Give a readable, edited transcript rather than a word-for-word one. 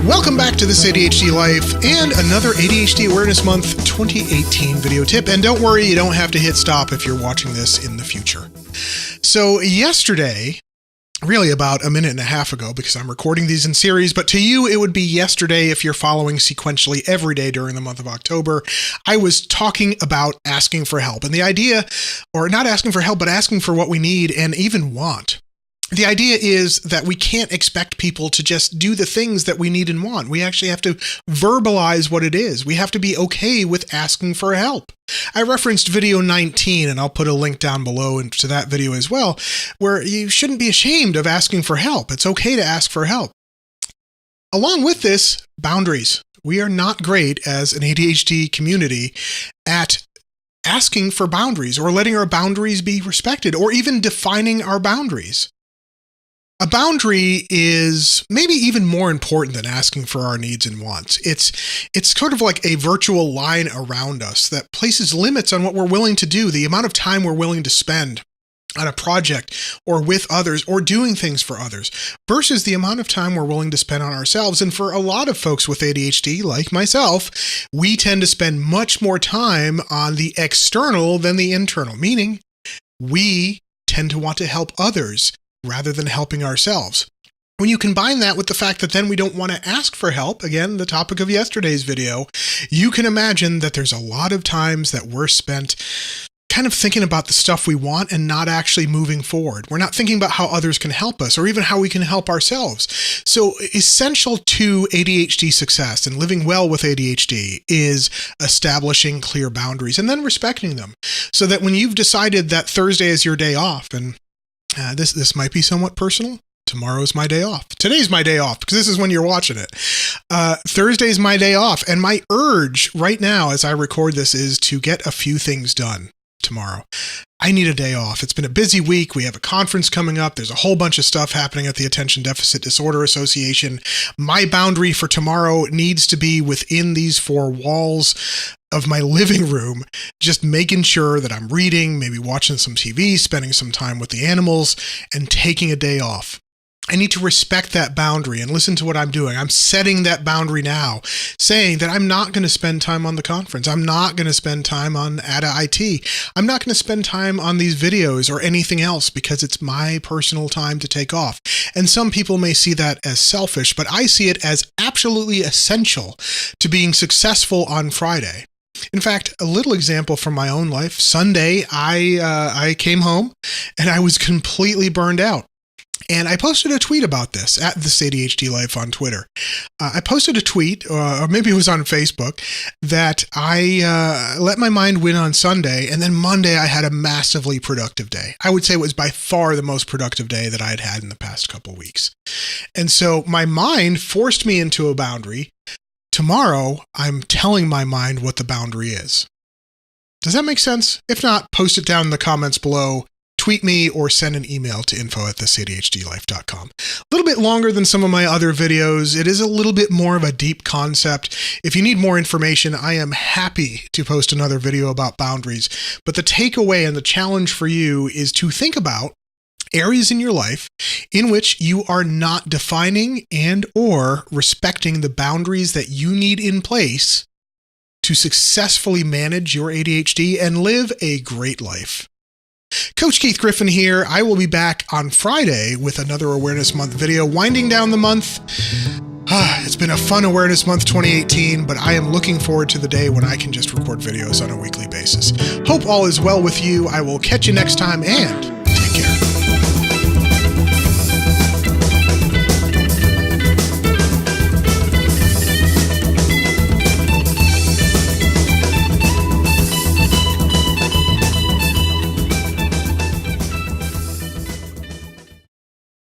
Welcome back to This ADHD Life and another ADHD Awareness Month 2018 video tip. And don't worry, you don't have to hit stop if you're watching this in the future. So yesterday, really about a minute and a half ago, because I'm recording these in series, but to you, it would be yesterday if you're following sequentially every day during the month of October, I was talking about asking for help. And the idea, or not asking for help, but asking for what we need and even want. The idea is that we can't expect people to just do the things that we need and want. We actually have to verbalize what it is. We have to be okay with asking for help. I referenced video 19, and I'll put a link down below to that video as well, where you shouldn't be ashamed of asking for help. It's okay to ask for help. Along with this, boundaries. We are not great as an ADHD community at asking for boundaries or letting our boundaries be respected or even defining our boundaries. A boundary is maybe even more important than asking for our needs and wants. It's sort of like a virtual line around us that places limits on what we're willing to do, the amount of time we're willing to spend on a project or with others or doing things for others versus the amount of time we're willing to spend on ourselves. And for a lot of folks with ADHD, like myself, we tend to spend much more time on the external than the internal, meaning we tend to want to help others rather than helping ourselves. When you combine that with the fact that then we don't want to ask for help, again, the topic of yesterday's video, you can imagine that there's a lot of times that we're spent kind of thinking about the stuff we want and not actually moving forward. We're not thinking about how others can help us or even how we can help ourselves. So essential to ADHD success and living well with ADHD is establishing clear boundaries and then respecting them so that when you've decided that Thursday is your day off, and this might be somewhat personal. Tomorrow's my day off. Today's my day off because this is when you're watching it. Thursday's my day off. And my urge right now as I record this is to get a few things done tomorrow. I need a day off. It's been a busy week. We have a conference coming up. There's a whole bunch of stuff happening at the Attention Deficit Disorder Association. My boundary for tomorrow needs to be within these four walls of my living room, just making sure that I'm reading, maybe watching some TV, spending some time with the animals, and taking a day off. I need to respect that boundary and listen to what I'm doing. I'm setting that boundary now, saying that I'm not going to spend time on the conference. I'm not going to spend time on ADA-IT. I'm not going to spend time on these videos or anything else because it's my personal time to take off. And some people may see that as selfish, but I see it as absolutely essential to being successful on Friday. In fact, a little example from my own life. Sunday, I came home and I was completely burned out. And I posted a tweet about this at This ADHD Life on Twitter. I posted a tweet, or maybe it was on Facebook, that I let my mind win on Sunday, and then Monday I had a massively productive day. I would say it was by far the most productive day that I had had in the past couple of weeks. And so my mind forced me into a boundary. Tomorrow, I'm telling my mind what the boundary is. Does that make sense? If not, post it down in the comments below. Tweet me or send an email to info@thisadhdlife.com. A little bit longer than some of my other videos. It is a little bit more of a deep concept. If you need more information, I am happy to post another video about boundaries. But the takeaway and the challenge for you is to think about areas in your life in which you are not defining and or respecting the boundaries that you need in place to successfully manage your ADHD and live a great life. Coach Keith Griffin here. I will be back on Friday with another Awareness Month video, winding down the month. It's been a fun Awareness Month 2018, but I am looking forward to the day when I can just record videos on a weekly basis. Hope all is well with you. I will catch you next time, and